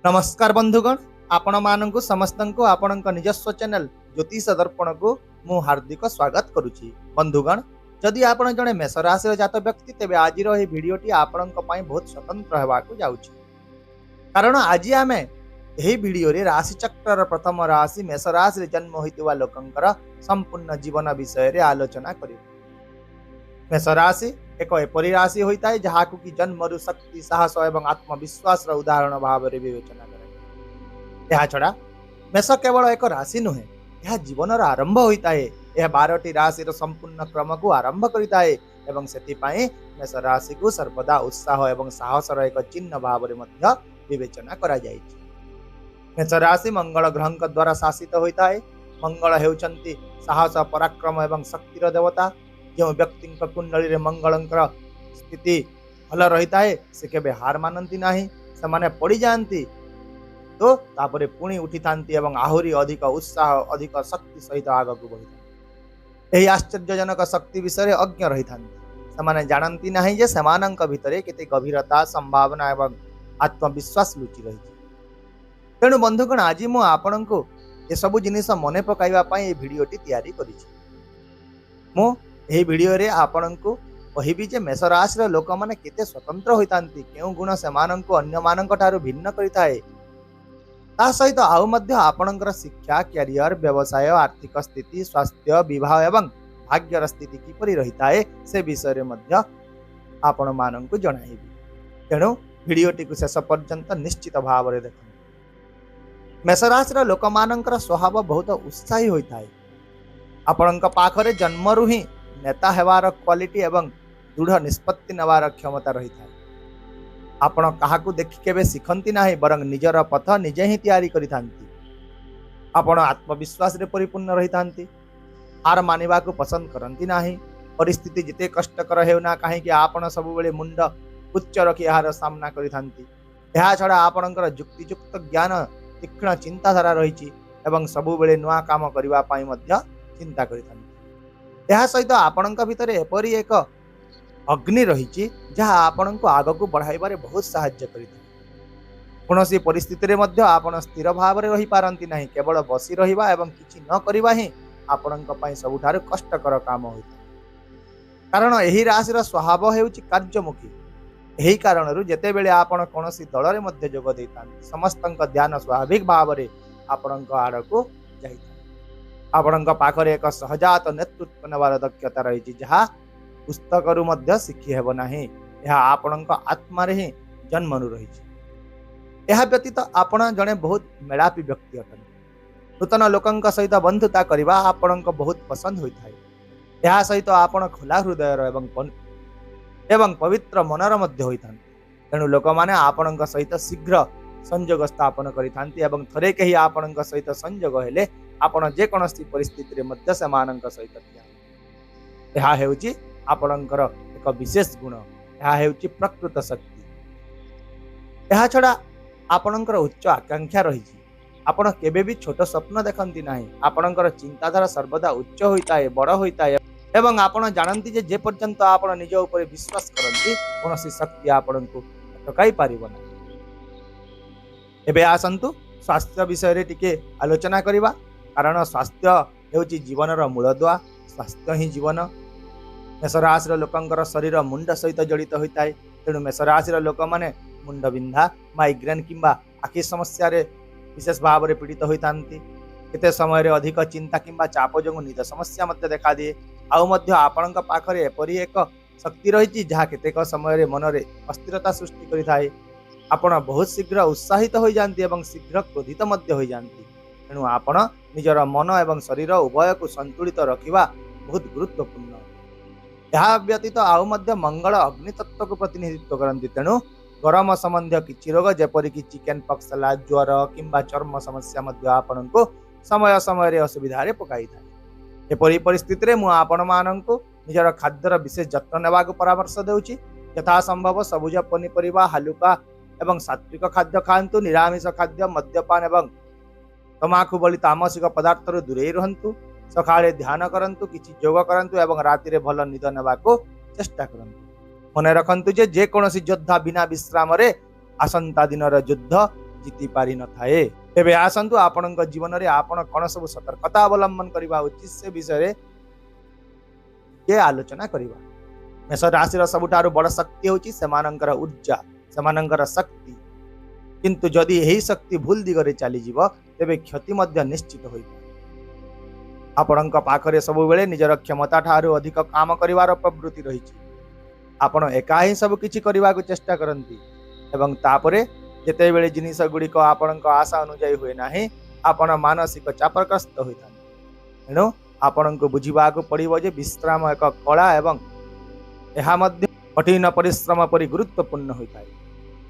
नमस्कार बंधुगण, आपण मानकु समस्तंकु आपणक निजस्व चैनल ज्योतिष दर्पण को मु हार्दिक स्वागत करुछि। बंधुगण, जदि आपण जने मेष राशि जात व्यक्ति तेबे आज रो भिडियोटी आपणक पई बहुत स्वतंत्र हेबाकु जाउछि। कारण आज आमे एही भिडियो रे राशि चक्र प्रथम राशि मेष राशि जन्म होइतवा लोकंकर संपूर्ण जीवन विषय रे आलोचना करिबो। मेष राशि एक एपरी राशि होता है जहाँ कि जन्मरु शक्ति साहस एवं आत्मविश्वास उदाहरण भाव में विवेचना करा। छड़ा मेष केवल एक राशि नुहे, यह जीवन आरंभ होता है। यह 12टी राशि संपूर्ण क्रम को आरंभ करता है एवं सेतिपाई मेष राशि को सर्वदा उत्साह एवं साहस एक चिन्ह भाव में विवेचना करा जायछि। मेष राशि मंगल ग्रह द्वारा शासित होता है। मंगल हेउचंती साहस पराक्रम एवं शक्तिर देवता। जो व्यक्ति कुंडली मंगलंकर स्थिति भल रही है से केबे हार मानती नहीं, से माने पड़ जाती तो तापरे पुणी उठी थांती एवं आहुरी अधिक उत्साह अधिक शक्ति सहित आगक बढ़ी। यही आश्चर्यजनक शक्ति विषय अज्ञ रही थांती, से माने जानती नहीं जे सेमानंक भितरे केते गभीरता संभावना एवं आत्मविश्वास लुचि रही। तेणु बंधुगण, आज मु आपनकु ए सब जिनिस मने पकाइबा पई ए भिडियोटी तैयारी करिछि। मु एही भिडियो रे आपनकु कहिबी जे मेष राशि लोक माने केते स्वतंत्र होइतांती, केउ गुण सेमानंकु अन्य मानंक ठारू भिन्न करिताए। ता सहित आउ मध्य आपनकर शिक्षा, कैरियर, व्यवसाय, आर्थिक स्थिति, स्वास्थ्य, विवाह एवं भाग्यर स्थिति किपरि रहिताए से विषय रे मध्य आपण मानंकु जणाइबी। तेणु भिडियोटी को शेष पर्यंत निश्चित भाव रे देखंतु। मेष राशि लोक मानंकर स्वभाव बहुत उत्साही होइताए। आपणक पाखरे जन्मरु ही नेता हेवार क्वालिटी एवं दृढ़ निष्पत्ति नेवार क्षमता रही है। आपण काहाकू देखि केबे शिखंती नाही, बरं निजर पथ निजे ही तैयारी करिथांती। आपण आत्मविश्वास रे परिपूर्ण रही थांती, हार मानिबा को पसंद करंती नाही। परिस्थिति जिते कष्टकर हेउना काहे कि आपण सब बेले मुंड उच्च रखि यार सामना करिथांती। एहा छडा आपणकर युक्तियुक्त ज्ञान तीक्ष्ण चिंताधारा रहिछि एवं सब बेले नुआ काम करिबा पाई मध्य चिंता करिथांती। यह सहित आपणक भितर एपरी एक अग्नि रही जहाँ आपण को आग को बढ़ाइबारे बहुत साहाय्य करिଥାଏ। कौनसी परिस्थिति रे मध्य आपण स्थिर भाव रे रही पारंती नहीं, केवल बसी रहिबा एवं किछि न करिबा ही आपणक पई सबुठारु कष्टकर काम होइଥାଏ। कारण एही राशिर स्वभाव हेउछि कार्यमुखी। एही कारणरु जेते बेले आपण कौनसी दल रे मध्य जोग दैतांती, समस्तंक ध्यान स्वाभाविक भाव रे आपणक आड़ को जाइଥାଏ। आपणक पाखरे एक सहजात नेतृत्व नेवार दक्षता रही जहाँ पुस्तकरू मध्य शिखी हेब नाही। यह आपणक आत्मा रे ही जन्मनु रही। यह व्यतीत आपण जने बहुत मेलापी व्यक्ति अटंती। नूतन लोकंक सहित बंधुता करबा आपणक बहुत पसंद होता है। यह सहित आपण खोला हृदयर एवं पवित्र मनर मध्य होइथांती। तेणु लोक माने आपणक सहित शीघ्र संयोग स्थापन करिथांती एवं थरे केही आपणक सहित संयोग हेले आपण जे कोनोसी परिस्थिति रे मध्य सेमानंक सहित थिया। यह हेउची आपणकर एक विशेष गुण। यह हेउची प्रकृत शक्ति। यह छड़ा आपणकर उच्च आकांक्षा रही। आपण केबे भी छोट स्वप्न देखंती नाही। आपणकर चिंताधारा सर्वदा उच्च होइता है, बड़ होइता है एवं आपण जानंती जे पर्यंत आपण निज ऊपर विश्वास करंती कोनोसी शक्ति आपणको अटकाई पारिबो ना। एबे आसंतु स्वास्थ्य विषय रे टिके आलोचना करिबा। कारण स्वास्थ्य हेउची जीवनर मूलदुआ। स्वास्थ्य ही जीवन। मेष राशि लोकंकर शरीर मुंड सहित जड़ित होता है। तेणु मेष राशि लोक माने मुंड बिंधा, माइग्रेन किंबा आखि समस्या रे विशेष भाव में पीड़ित होता। केते समय रे अधिक चिंता किंबा चाप जो निद समस्या मध्य देखा दिए। आउ मध्य आपणक पाखरे एपरी एक शक्ति रही जहाँ केतेक समय रे मन रे अस्थिरता सृष्टि करिथाए। आपण बहुत शीघ्र उत्साहित हो जाती एवं शीघ्र क्रोधित मध्य हो जाती। तेणु आपण निजर मन एवं शरीर उभय को संतुलित रखिबा बहुत गुरुत्वपूर्ण। यह व्यतीत आउ मध्य मंगल अग्नि तत्व को प्रतिनिधित्व करती। तेणु गरम संबंधी किछि रोग जेपरिक चिकेन पॉक्स, ज्वर किंबा चर्म समस्या मध्य आपण को समय समय रे असुविधा रे पकाई थाए। एपरि परिस्थिति रे मु आपण माननकु निजर खाद्यर विशेष जत्न नेबा को परामर्श देउछि। यथा संभव सबुज पनीपरिबा, हालुका एवं सात्विक खाद्य खांतु। निरामिष खाद्य, मद्यपान एवं तमाखु भली तामसिक पदार्थ दूरे रहंतु। सकाळे ध्यान करंतु, किछि योग करंतु एवं राति रे भल निद नेबा को चेष्टा करंतु। मने रखंतु जे कोनोसी योद्धा बिना विश्राम रे आसंता दिनर युद्ध जीति पारि न थाए। तेबे आसंतु आपणक जीवन रे आपण कोन सब सतर्कता अवलंबन करबा उचित से विषय के आलोचना करबा। मेष राशि सबुठारु बड़ शक्ति होची सेमानंकर ऊर्जा, सेमानंकर शक्ति। किंतु जदि यही शक्ति भूल दिगरे चली जीव तेबे क्षति मध्य निश्चित होई। आपणक पाखरे सब बेले निजर क्षमता ठारू अधिक काम करिवार प्रवृत्ति रहिछि। आपण एका ही सब किछि करिवा को चेष्टा करंती एवं तापरे जेते बेले जिनिस गुड़िक आपणक आशा अनुଯାयी हुए नाही आपण मानसिक चापग्रस्त होइथान। एणु आपणक बुझिबाक पड़िबो जे विश्राम एक कला एवं एहा मध्य कठिन परिश्रम परि गुरुत्वपूर्ण होइଥାଏ।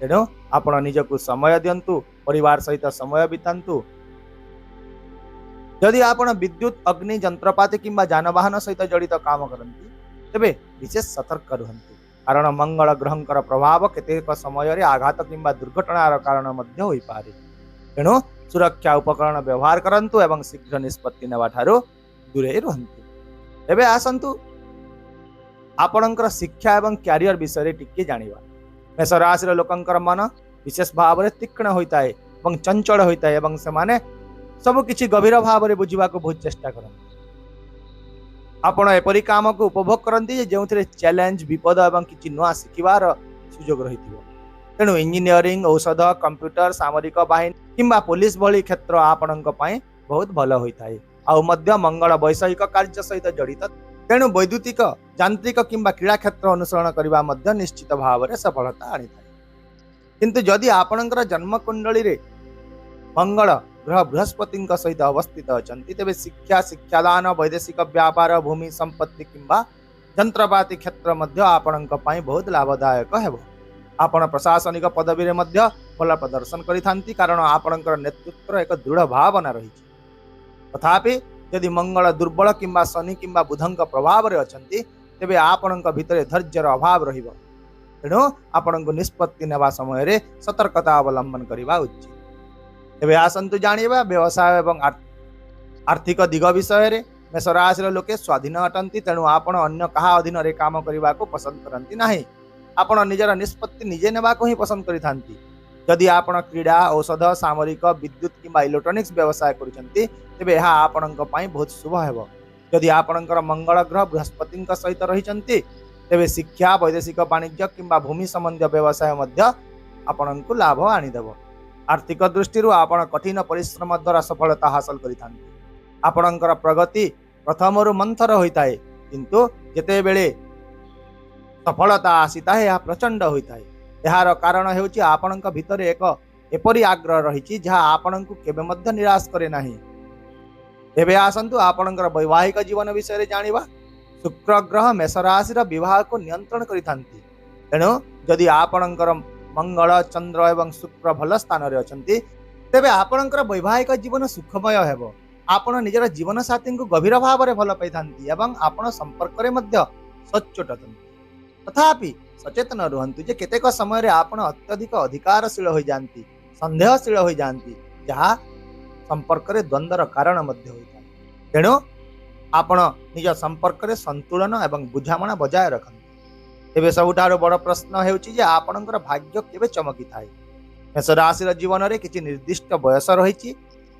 तेणु आपण निजकु समय दियंतु, परिवार सहित समय बितांतु। यदि आपण विद्युत, अग्नि, जंत्रपाति किंबा जानवाहन सहित जड़ित काम करंती तेबे विशेष सतर्क रहंतु, कारण मंगल ग्रहंकर प्रभाव केतेक समय रे आघात किंबा दुर्घटनार कारण मध्य होई पारे। तेणु सुरक्षा उपकरण व्यवहार करंतु एवं शीघ्र निष्पत्ति नेबा ठारू दूरे रहंतु। एबे आसंतु आपणकर शिक्षा एवं क्यारियर विषय टिके जानिबा। मेष राशि लोकंकर मन विशेष भाव में तीक्ष्ण होता है एवं चंचल होता है एवं से सब किछि गभीर भाव में बुझा बहुत चेष्टा करते। आपण एपरी काम को उपभोग करती जो चैलेंज, विपद एवं किछि नुआ शिखिबार सुजोग रही। तेणु इंजीनियरिंग, औषध, कंप्यूटर, सामरिक बाहिनी किंबा पुलिस भली क्षेत्र आपणक पई बहुत भल होता है। आउ मध्य मंगल वैषयिक कार्य सहित जड़ित। तेणु वैद्युतिक, यांत्रिक किंबा क्रीड़ा क्षेत्र अनुसरण करबा मध्य निश्चित भाव में सफलता आनी थाए। किंतु जदि आपणकर जन्म कुंडली रे मंगल ग्रह बृहस्पति सहित अवस्थित अछंती तेबे शिक्षा, शिक्षादान, वैदेशिक व्यापार, भूमि संपत्ति किंबा जंत्रपाति क्षेत्र मध्य आपणक पई बहुत लाभदायक हेबो। आपण प्रशासनिक पदवी रे मध्य भल प्रदर्शन करिथांती, कारण आपणकर नेतृत्व एक दृढ़ भावना रही। तथापि यदि मंगल दुर्बल किंबा शनि किंबा बुधंक प्रभाव रे अछंती तेबे आपणक भितरे धैर्यर अभाव रहिबो। तेणु आपणक निष्पत्ति नेबा समय रे सतर्कता अवलंबन करिबा उचित। तेबे आसंतु जानिबा व्यवसाय एवं आर्थिक दिग विषय रे। मेष राशि लोके स्वाधीन अटंती, तेणु आपण अन्य कहा अधीन रे काम करिबा को पसंद करंती नाही। आपण निजर निष्पत्ति निजे नेबा को ही पसंद करिथांती। यदि आपण क्रीड़ा, औषध, सामरिक, विद्युत किंबा इलेक्ट्रोनिक्स व्यवसाय करुछंती तेबे यह आपणक पई बहुत शुभ हेबो। यदि आपणकर मंगल ग्रह बृहस्पति सहित रहिछंती तेबे शिक्षा, वैदेशिक वाणिज्य किंबा भूमि संबंधी व्यवसाय मध्य आपणकु लाभ आनी देबो। आर्थिक दृष्टि आपण कठिन परिश्रम द्वारा सफलता हासिल करिथांती। आपणकर प्रगति प्रथमरु मंथर होता है, किंतु जेते बेले सफलता आसीता है यह प्रचंड होता है। यार कारण हेउची आपणक भितर एक एपरी आग्रह रही जहाँ आपणकु केबे मध्य निराश करे नाही। एबे आसंतु आपणकर वैवाहिक जीवन विषय जानिबा। शुक्र ग्रह मेष राशि विवाह को नियंत्रण करिथांती। तेणु जदि आपणकर मंगल, चंद्र एवं शुक्र भल स्थान रे अछंती तेबे आपणकर वैवाहिक जीवन सुखमय हेबो। आपण निजर जीवन साथी को गभीर भाव में भल पाइथांती एवं आपण संपर्क रे मध्य सच्चोट अटंती। तथापि सचेतन रुहंतु जे केतेक समय रे आपण अत्यधिक अधिकारशील हो जाती, संदेहशील हो जाती, जहाँ संपर्क रे द्वंद्वर कारण मध्य होता है। तेणु आपण निज संपर्क रे संतुलन एवं बुझामणा बजाय रखंतु। एबे सबुठारो बड़ प्रश्न हेउची जे आपणकर भाग्य केबे चमकी थाए। मेष राशि जीवन रे किछि निर्दिष्ट बयस रहिछि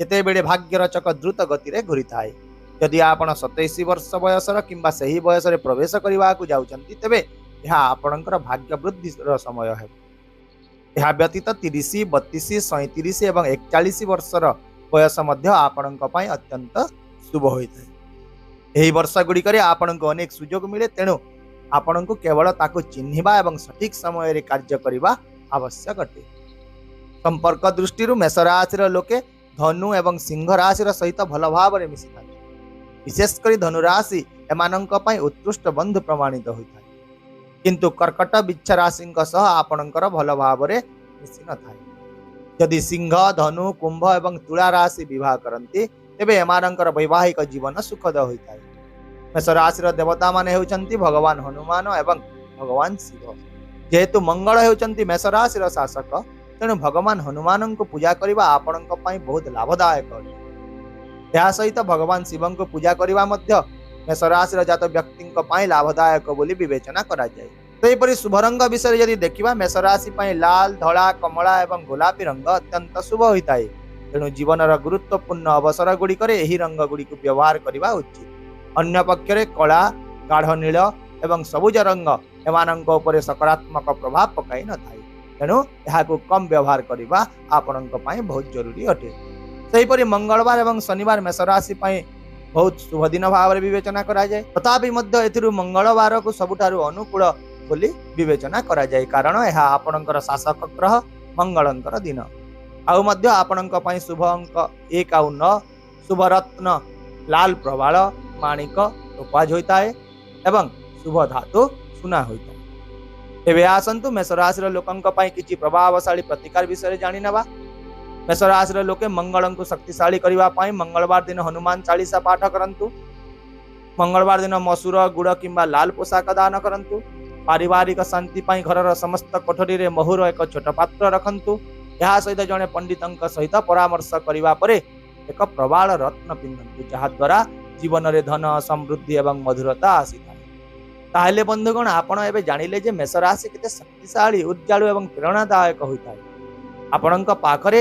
जेते बेले भाग्यर चक द्रुत गति रे घुरी थाए। यदि आपण 27 वर्ष बयसर किंबा सही बयस रे प्रवेश करबा को जाउचंती तेबे यह आपणकर भाग्य वृद्धि समय है। यह व्यतीत 30, 32, 37 एवं 41 वर्षर बयस मध्य आपणक पई अत्यंत शुभ होइଥାଏ। एही वर्ष गुड़िक आपणक अनेक सुजोग मिले। तेणु आपणक केवल ताको चिन्हिबा एवं सठिक समय रे कार्य करिबा आवश्यक अटे। संपर्क दृष्टि मेष राशि लोके धनु एवं सिंह राशि सहित भल भाव में मिसी थांती। विशेषकर धनु राशि एमानंक पई उत्कृष्ट बंधु प्रमाणित होइଥାଏ। किंतु कर्कट, बिच्छा राशि आपणकर भल भाव में मिसी न थाए। यदि सिंह, धनु, कुंभ एवं तुला राशि विवाह करती तेबे एमानंकर वैवाहिक जीवन सुखद होता है। मेष राशि देवता माने हेउचंती भगवान हनुमान एवं भगवान शिव। जेहेतु मंगल हेउचंती मेष राशि शासक, तेणु भगवान हनुमान को पूजा करबा आपणक पई बहुत लाभदायक अटे। या सहित भगवान शिव को पूजा करबा मध्य मेष राशि जात व्यक्ति पई लाभदायक बोली विवेचना करा जाए। ସେହିପରି ଶୁଭ ରଙ୍ଗ ବିଷୟରେ ଯଦି ଦେଖିବା ମେଷ ରାଶି ପାଇଁ ଲାଲ, ଧଳା, କମଳା ଏବଂ ଗୋଲାପୀ ରଙ୍ଗ ଅତ୍ୟନ୍ତ ଶୁଭ ହୋଇଥାଏ। ତେଣୁ ଜୀବନର ଗୁରୁତ୍ୱପୂର୍ଣ୍ଣ ଅବସର ଗୁଡ଼ିକରେ ଏହି ରଙ୍ଗ ଗୁଡ଼ିକୁ ବ୍ୟବହାର କରିବା ଉଚିତ। ଅନ୍ୟ ପକ୍ଷରେ କଳା, ଗାଢ଼ ନୀଳ ଏବଂ ସବୁଜ ରଙ୍ଗ ଏମାନଙ୍କ ଉପରେ ସକାରାତ୍ମକ ପ୍ରଭାବ ପକାଇ ନଥାଏ। ତେଣୁ ଏହାକୁ କମ୍ ବ୍ୟବହାର କରିବା ଆପଣଙ୍କ ପାଇଁ ବହୁତ ଜରୁରୀ ଅଟେ। ସେହିପରି ମଙ୍ଗଳବାର ଏବଂ ଶନିବାର ମେଷ ରାଶି ପାଇଁ ବହୁତ ଶୁଭ ଦିନ ଭାବରେ ବିବେଚନା କରାଯାଏ। ତଥାପି ମଧ୍ୟ ଏଥିରୁ ମଙ୍ଗଳବାରକୁ ସବୁଠାରୁ ଅନୁକୂଳ ବୋଲି ବିବେଚନା କରାଯାଏ, କାରଣ ଏହା ଆପଣଙ୍କର ଶାସକ ଗ୍ରହ ମଙ୍ଗଳଙ୍କର ଦିନ। ଆଉ ମଧ୍ୟ ଆପଣଙ୍କ ପାଇଁ ଶୁଭ ଅଙ୍କ 1 ଆଉ 9, ଶୁଭ ରତ୍ନ ଲାଲ, ପ୍ରବାଳ, ମାଣିକ, ଟୋପାଜ ହୋଇଥାଏ ଏବଂ ଶୁଭ ଧାତୁ ସୁନା ହୋଇଥାଏ। ଏବେ ଆସନ୍ତୁ ମେଷ ରାଶିର ଲୋକଙ୍କ ପାଇଁ କିଛି ପ୍ରଭାବଶାଳୀ ପ୍ରତିକାର ବିଷୟରେ ଜାଣିନେବା। ମେଷ ରାଶିର ଲୋକେ ମଙ୍ଗଳଙ୍କୁ ଶକ୍ତିଶାଳୀ କରିବା ପାଇଁ ମଙ୍ଗଳବାର ଦିନ ହନୁମାନ ଚାଳିଶା ପାଠ କରନ୍ତୁ। ମଙ୍ଗଳବାର ଦିନ ମସୁର, ଗୁଡ଼ କିମ୍ବା ଲାଲ ପୋଷାକ ଦାନ କରନ୍ତୁ। ପାରିବାରିକ ଶାନ୍ତି ପାଇଁ ଘରର ସମସ୍ତ କୋଠରୀରେ ମହୁର ଏକ ଛୋଟ ପାତ୍ର ରଖନ୍ତୁ। ଏହା ସହିତ ଜଣେ ପଣ୍ଡିତଙ୍କ ସହିତ ପରାମର୍ଶ କରିବା ପରେ ଏକ ପ୍ରବାଳ ରତ୍ନ ପିନ୍ଧନ୍ତୁ, ଯାହାଦ୍ୱାରା ଜୀବନରେ ଧନ, ସମୃଦ୍ଧି ଏବଂ ମଧୁରତା ଆସିଥାଏ। ତାହେଲେ ବନ୍ଧୁଗଣ, ଆପଣ ଏବେ ଜାଣିଲେ ଯେ ମେଷ ରାଶି କେତେ ଶକ୍ତିଶାଳୀ, ଉଜ୍ଜ୍ୱଳ ଏବଂ ପ୍ରେରଣାଦାୟକ ହୋଇଥାଏ। ଆପଣଙ୍କ ପାଖରେ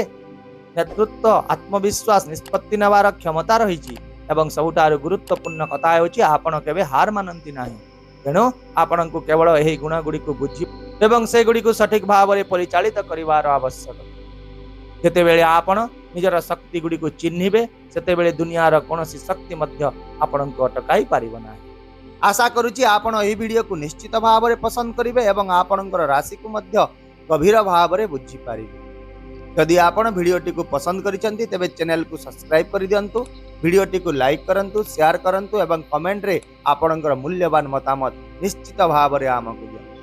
ନେତୃତ୍ୱ, ଆତ୍ମବିଶ୍ୱାସ, ନିଷ୍ପତ୍ତି ନେବାର କ୍ଷମତା ରହିଛି ଏବଂ ସବୁଠାରୁ ଗୁରୁତ୍ୱପୂର୍ଣ୍ଣ କଥା ହେଉଛି ଆପଣ କେବେ ହାର ମାନନ୍ତି ନାହିଁ। ତେଣୁ ଆପଣଙ୍କୁ କେବଳ ଏହି ଗୁଣଗୁଡ଼ିକୁ ବୁଝି ଏବଂ ସେଗୁଡ଼ିକୁ ସଠିକ ଭାବରେ ପରିଚାଳିତ କରିବାର ଆବଶ୍ୟକ। ଯେତେବେଳେ ଆପଣ ନିଜର ଶକ୍ତିଗୁଡ଼ିକୁ ଚିହ୍ନିବେ, ସେତେବେଳେ ଦୁନିଆର କୌଣସି ଶକ୍ତି ମଧ୍ୟ ଆପଣଙ୍କୁ ଅଟକାଇ ପାରିବ ନାହିଁ। ଆଶା କରୁଛି ଆପଣ ଏହି ଭିଡ଼ିଓକୁ ନିଶ୍ଚିତ ଭାବରେ ପସନ୍ଦ କରିବେ ଏବଂ ଆପଣଙ୍କର ରାଶିକୁ ମଧ୍ୟ ଗଭୀର ଭାବରେ ବୁଝିପାରିବେ। ଯଦି ଆପଣ ଭିଡ଼ିଓଟିକୁ ପସନ୍ଦ କରିଛନ୍ତି ତେବେ ଚ୍ୟାନେଲକୁ ସବସ୍କ୍ରାଇବ୍ କରିଦିଅନ୍ତୁ, ଭିଡ଼ିଓଟିକୁ ଲାଇକ୍ କରନ୍ତୁ, ସେୟାର କରନ୍ତୁ ଏବଂ କମେଣ୍ଟରେ ଆପଣଙ୍କର ମୂଲ୍ୟବାନ ମତାମତ ନିଶ୍ଚିତ ଭାବରେ ଆମକୁ ଦିଅନ୍ତୁ।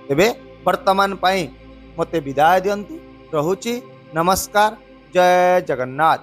ତେବେ ବର୍ତ୍ତମାନ ପାଇଁ ମୋତେ ବିଦାୟ ଦିଅନ୍ତୁ। ରହୁଛି। ନମସ୍କାର। ଜୟ ଜଗନ୍ନାଥ।